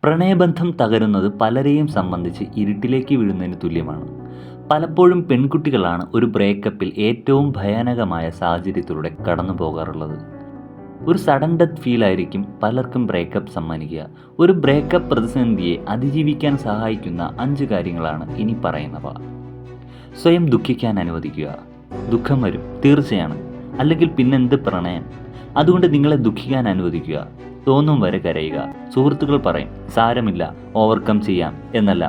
പ്രണയബന്ധം തകരുന്നത് പലരെയും സംബന്ധിച്ച് ഇരുട്ടിലേക്ക് വീഴുന്നതിന് തുല്യമാണ്. പലപ്പോഴും പെൺകുട്ടികളാണ് ഒരു ബ്രേക്കപ്പിൽ ഏറ്റവും ഭയാനകമായ സാഹചര്യത്തിലൂടെ കടന്നു പോകാറുള്ളത്. ഒരു സഡൻ ഡെത്ത് ഫീലായിരിക്കും പലർക്കും ബ്രേക്കപ്പ് സമ്മാനിക്കുക. ഒരു ബ്രേക്കപ്പ് പ്രതിസന്ധിയെ അതിജീവിക്കാൻ സഹായിക്കുന്ന 5 കാര്യങ്ങളാണ് ഇനി പറയുന്നവ. സ്വയം ദുഃഖിക്കാൻ അനുവദിക്കുക. ദുഃഖം വരും, തീർച്ചയാണ്. അല്ലെങ്കിൽ പിന്നെന്ത് പ്രണയം? അതുകൊണ്ട് നിങ്ങളെ ദുഃഖിക്കാൻ അനുവദിക്കുക. തോന്നും വരെ കരയുക. സുഹൃത്തുക്കൾ പറയും സാരമില്ല, ഓവർകം ചെയ്യാം എന്നല്ല.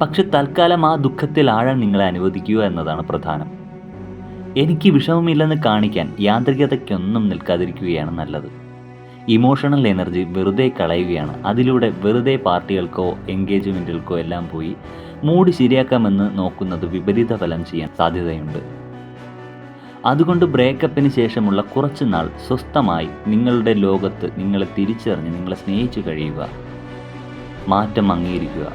പക്ഷെ തൽക്കാലം ആ ദുഃഖത്തിൽ ആഴാൻ നിങ്ങളെ അനുവദിക്കുക എന്നതാണ് പ്രധാനം. എനിക്ക് വിഷമമില്ലെന്ന് കാണിക്കാൻ യാന്ത്രികതയ്ക്കൊന്നും നിൽക്കാതിരിക്കുകയാണ് നല്ലത്. ഇമോഷണൽ എനർജി വെറുതെ കളയുകയാണ്. അതിലൂടെ വെറുതെ പാർട്ടികൾക്കോ എൻഗേജ്മെൻറ്റുകൾക്കോ എല്ലാം പോയി മൂഡ് ശരിയാക്കാമെന്ന് നോക്കുന്നത് വിപരീത ഫലം ചെയ്യാൻ സാധ്യതയുണ്ട്. അതുകൊണ്ട് ബ്രേക്കപ്പിന് ശേഷമുള്ള കുറച്ച് നാൾ സ്വസ്ഥമായി നിങ്ങളുടെ ലോകത്ത് നിങ്ങളെ തിരിച്ചറിഞ്ഞ് നിങ്ങളെ സ്നേഹിച്ചു കഴിയുക. മാറ്റം അംഗീകരിക്കുക.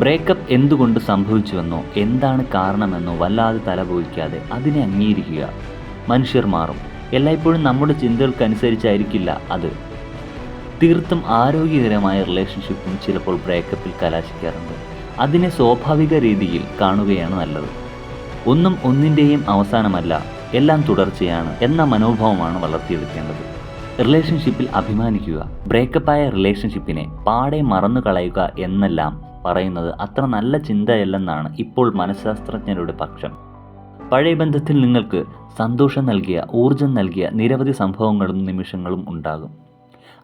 ബ്രേക്കപ്പ് എന്തുകൊണ്ട് സംഭവിച്ചുവെന്നോ എന്താണ് കാരണമെന്നോ വല്ലാതെ തലപോയിക്കാതെ അതിനെ അംഗീകരിക്കുക. മനുഷ്യർ മാറും. എല്ലായ്പ്പോഴും നമ്മുടെ ചിന്തകൾക്കനുസരിച്ചായിരിക്കില്ല അത്. തീർത്തും ആരോഗ്യകരമായ റിലേഷൻഷിപ്പും ചിലപ്പോൾ ബ്രേക്കപ്പിൽ കലാശിക്കാറുണ്ട്. അതിനെ സ്വാഭാവിക രീതിയിൽ കാണുകയാണ് നല്ലത്. ഒന്നും ഒന്നിൻ്റെയും അവസാനമല്ല, എല്ലാം തുടർച്ചയാണ് എന്ന മനോഭാവമാണ് വളർത്തിയെടുക്കേണ്ടത്. റിലേഷൻഷിപ്പിൽ അഭിമാനിക്കുക. ബ്രേക്കപ്പായ റിലേഷൻഷിപ്പിനെ പാടെ മറന്നു കളയുക എന്നെല്ലാം പറയുന്നത് അത്ര നല്ല ചിന്തയല്ലെന്നാണ് ഇപ്പോൾ മനഃശാസ്ത്രജ്ഞരുടെ പക്ഷം. പഴയ ബന്ധത്തിൽ നിങ്ങൾക്ക് സന്തോഷം നൽകിയ, ഊർജം നൽകിയ നിരവധി സംഭവങ്ങളും നിമിഷങ്ങളും ഉണ്ടാകും.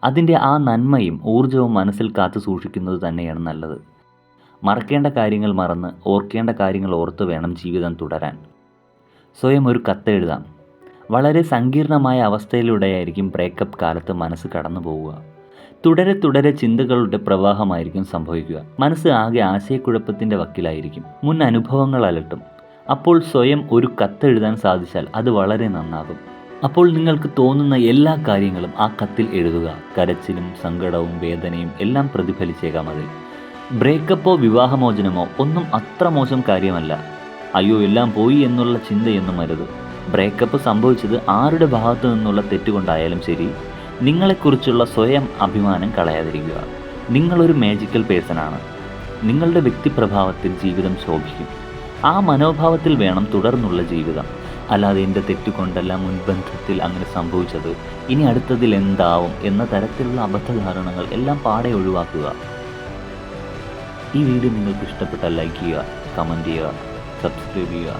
അതിൻ്റെ ആ നന്മയും ഊർജവും മനസ്സിൽ കാത്തു സൂക്ഷിക്കുന്നത് തന്നെയാണ് നല്ലത്. മറക്കേണ്ട കാര്യങ്ങൾ മറന്ന് ഓർക്കേണ്ട കാര്യങ്ങൾ ഓർത്ത് വേണം ജീവിതം തുടരാൻ. സ്വയം ഒരു കത്തെഴുതാം. വളരെ സങ്കീർണമായ അവസ്ഥയിലൂടെയായിരിക്കും ബ്രേക്കപ്പ് കാലത്ത് മനസ്സ് കടന്നു പോവുക. തുടരെ തുടരെ ചിന്തകളുടെ പ്രവാഹമായിരിക്കും സംഭവിക്കുക. മനസ്സ് ആകെ ആശയക്കുഴപ്പത്തിൻ്റെ വക്കിലായിരിക്കും. മുൻ അനുഭവങ്ങൾ അലട്ടും. അപ്പോൾ സ്വയം ഒരു കത്തെഴുതാൻ സാധിച്ചാൽ അത് വളരെ നന്നാകും. അപ്പോൾ നിങ്ങൾക്ക് തോന്നുന്ന എല്ലാ കാര്യങ്ങളും ആ കത്തിൽ എഴുതുക. കരച്ചിലും സങ്കടവും വേദനയും എല്ലാം പ്രതിഫലിച്ചേക്കാം അതിൽ. ബ്രേക്കപ്പോ വിവാഹമോചനമോ ഒന്നും അത്ര മോശം കാര്യമല്ല. അയ്യോ എല്ലാം പോയി എന്നുള്ള ചിന്തയൊന്നും അരുത്. ബ്രേക്കപ്പ് സംഭവിച്ചത് ആരുടെ ഭാഗത്തു നിന്നുള്ള തെറ്റുകൊണ്ടായാലും ശരി, നിങ്ങളെക്കുറിച്ചുള്ള സ്വയം അഭിമാനം കളയാതിരിക്കുക. നിങ്ങളൊരു മാജിക്കൽ പേഴ്സണാണ്. നിങ്ങളുടെ വ്യക്തിപ്രഭാവത്തിൽ ജീവിതം ശോഭിക്കും. ആ മനോഭാവത്തിൽ വേണം തുടർന്നുള്ള ജീവിതം. അല്ലാതെ എൻ്റെ തെറ്റുകൊണ്ടല്ല മുൻബന്ധത്തിൽ അങ്ങനെ സംഭവിച്ചത്, ഇനി അടുത്തതിൽ എന്താവും എന്ന തരത്തിലുള്ള അബദ്ധധാരണകൾ എല്ലാം പാടെ ഒഴിവാക്കുക. ഈ വീഡിയോ നിങ്ങൾക്ക് ഇഷ്ടപ്പെട്ടാൽ ലൈക്ക് ചെയ്യുക, കമൻറ്റ് ചെയ്യുക, സബ്സ്ക്രൈബ് ചെയ്യുക.